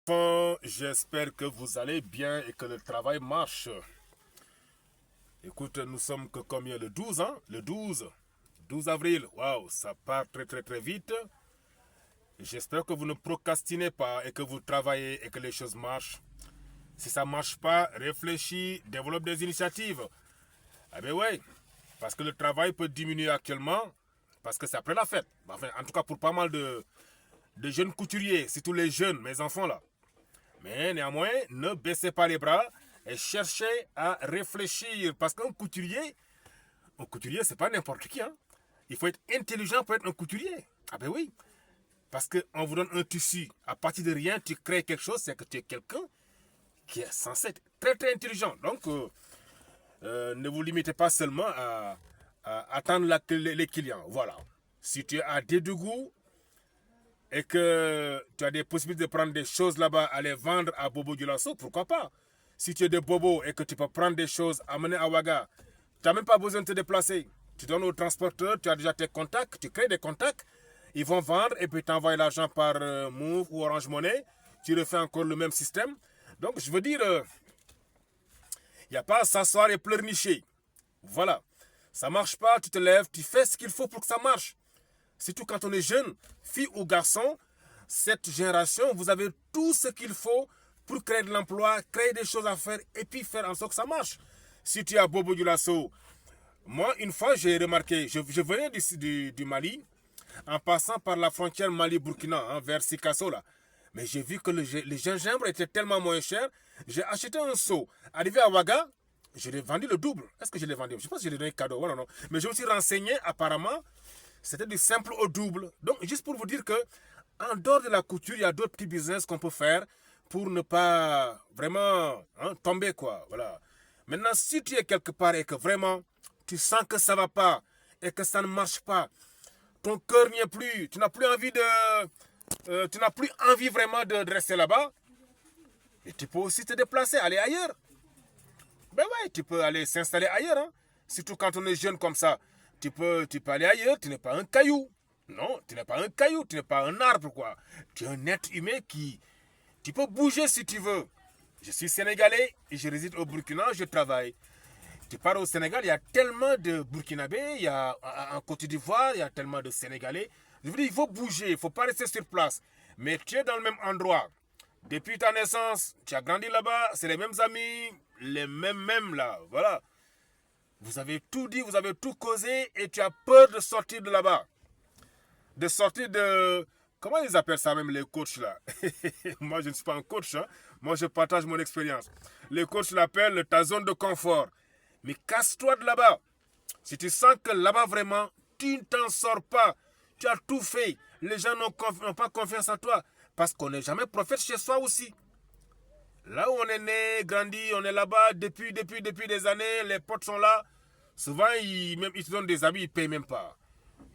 enfants, j'espère que vous allez bien et que le travail marche. Écoute, nous sommes que combien le 12, hein? Le 12 avril. Waouh, ça part très très très vite. J'espère que vous ne procrastinez pas et que vous travaillez et que les choses marchent. Si ça ne marche pas, réfléchis, développe des initiatives. Ah ben ouais, parce que le travail peut diminuer actuellement, parce que c'est après la fête. Enfin, en tout cas pour pas mal de jeunes couturiers, surtout les jeunes, mes enfants là. Mais néanmoins, ne baissez pas les bras et cherchez à réfléchir. Parce qu'un couturier, c'est pas n'importe qui. Hein. Il faut être intelligent pour être un couturier. Ah ben oui. Parce qu'on vous donne un tissu. À partir de rien, tu crées quelque chose. C'est que tu es quelqu'un qui est censé être très très intelligent. Donc, ne vous limitez pas seulement à attendre les clients. Voilà. Si tu as des goûts et que tu as des possibilités de prendre des choses là-bas, à les vendre à Bobo Dioulasso, pourquoi pas? Si tu es de Bobo et que tu peux prendre des choses, amener à Ouaga, tu n'as même pas besoin de te déplacer. Tu donnes au transporteur, tu as déjà tes contacts, tu crées des contacts, ils vont vendre et puis t'envoies l'argent par Move ou Orange Money. Tu refais encore le même système. Donc, je veux dire, il n'y a pas à s'asseoir et pleurnicher. Voilà. Ça ne marche pas, tu te lèves, tu fais ce qu'il faut pour que ça marche. Surtout quand on est jeune, fille ou garçon, cette génération, vous avez tout ce qu'il faut pour créer de l'emploi, créer des choses à faire et puis faire en sorte que ça marche. Si tu es à Bobo Dioulasso, moi, une fois, j'ai remarqué, je venais du Mali, en passant par la frontière Mali-Burkina, hein, vers Sikasso, là. Mais j'ai vu que le gingembre était tellement moins cher. J'ai acheté un seau. Arrivé à Ouaga, je l'ai vendu le double. Est-ce que je l'ai vendu? Je pense que je l'ai donné cadeau. Voilà, non. Mais je me suis renseigné, apparemment, c'était du simple au double. Donc, juste pour vous dire que, en dehors de la couture, il y a d'autres petits business qu'on peut faire pour ne pas vraiment tomber, quoi. Voilà. Maintenant, si tu es quelque part et que vraiment, tu sens que ça ne va pas et que ça ne marche pas, ton cœur n'y est plus, tu n'as plus envie vraiment de rester là-bas, et tu peux aussi te déplacer, aller ailleurs. Ben ouais, tu peux aller s'installer ailleurs. Hein. Surtout quand on est jeune comme ça. Tu peux aller ailleurs, tu n'es pas un caillou. Non, tu n'es pas un caillou, tu n'es pas un arbre, quoi. Tu es un être humain qui... Tu peux bouger si tu veux. Je suis sénégalais et je réside au Burkina, je travaille. Tu pars au Sénégal, il y a tellement de Burkinabés, il y a en Côte d'Ivoire, il y a tellement de Sénégalais. Je veux dire, il faut bouger, il ne faut pas rester sur place. Mais tu es dans le même endroit. Depuis ta naissance, tu as grandi là-bas, c'est les mêmes amis, les mêmes là, voilà. Vous avez tout dit, vous avez tout causé et tu as peur de sortir de là-bas. De sortir de... Comment ils appellent ça même les coachs là? Moi je ne suis pas un coach, hein. Moi je partage mon expérience. Les coachs l'appellent ta zone de confort. Mais casse-toi de là-bas. Si tu sens que là-bas vraiment, tu ne t'en sors pas. Tu as tout fait. Les gens n'ont pas confiance en toi. Parce qu'on n'est jamais prophète chez soi aussi. Là où on est né, grandi, on est là-bas depuis des années. Les potes sont là. Souvent, ils te donnent des habits, ils ne payent même pas.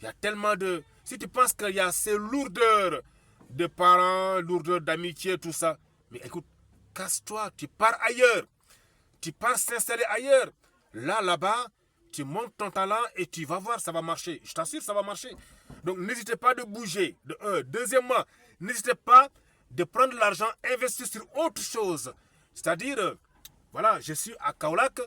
Il y a tellement de... Si tu penses qu'il y a ces lourdeurs de parents, lourdeurs d'amitié, tout ça. Mais écoute, casse-toi, tu pars ailleurs. Tu pars s'installer ailleurs. Là-bas, tu montes ton talent et tu vas voir, ça va marcher. Je t'assure, ça va marcher. Donc, n'hésitez pas de bouger. De un. Deuxièmement, n'hésitez pas de prendre l'argent, investir sur autre chose. C'est-à-dire, voilà, je suis à Kaolack.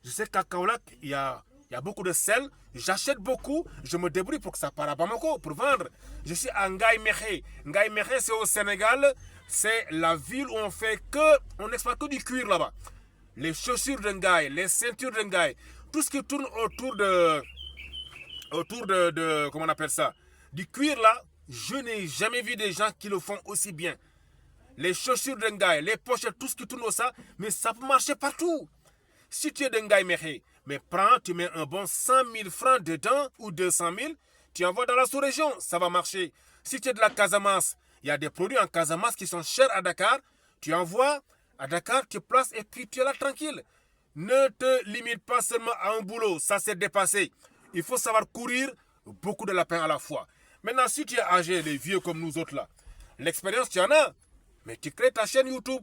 Je sais qu'à Kaolack, il y a beaucoup de sel. J'achète beaucoup. Je me débrouille pour que ça parte à Bamako, pour vendre. Je suis à Ngaï Mékhé. Ngaï Mékhé, c'est au Sénégal. C'est la ville où on exploite que du cuir là-bas. Les chaussures de Ngaï, les ceintures de Ngaï, tout ce qui tourne autour de comment on appelle ça, du cuir là, je n'ai jamais vu des gens qui le font aussi bien. Les chaussures de Ngaï, les pochettes, tout ce qui tourne au ça, mais ça peut marcher partout. Si tu es de Ngaï Mékhé, mais prends, tu mets un bon 100 000 francs dedans ou 200 000, tu envoies dans la sous-région, ça va marcher. Si tu es de la Casamance, il y a des produits en Casamance qui sont chers à Dakar, tu envoies à Dakar, tu places et puis tu es là tranquille. Ne te limite pas seulement à un boulot, ça s'est dépassé. Il faut savoir courir beaucoup de lapins à la fois. Maintenant, si tu es âgé, les vieux comme nous autres là, l'expérience tu en as, mais tu crées ta chaîne YouTube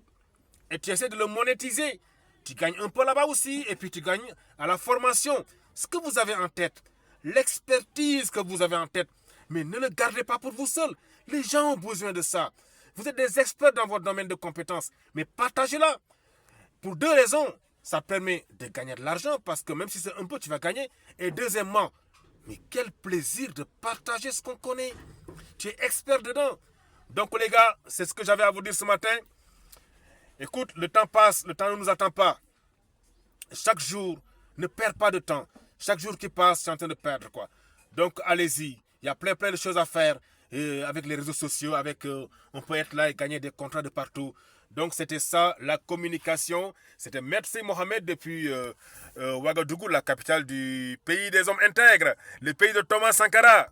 et tu essaies de le monétiser. Tu gagnes un peu là-bas aussi et puis tu gagnes à la formation. Ce que vous avez en tête, l'expertise que vous avez en tête, mais ne le gardez pas pour vous seul. Les gens ont besoin de ça. Vous êtes des experts dans votre domaine de compétences, mais partagez-la. Pour deux raisons. Ça permet de gagner de l'argent parce que même si c'est un peu, tu vas gagner. Et deuxièmement, mais quel plaisir de partager ce qu'on connaît. Tu es expert dedans. Donc les gars, c'est ce que j'avais à vous dire ce matin. Écoute, le temps passe, le temps ne nous attend pas. Chaque jour, ne perds pas de temps. Chaque jour qui passe, tu es en train de perdre quoi. Donc allez-y, il y a plein de choses à faire. Et avec les réseaux sociaux, on peut être là et gagner des contrats de partout. Donc c'était ça, la communication. C'était Merci Mohamed depuis Ouagadougou, la capitale du pays des hommes intègres, le pays de Thomas Sankara.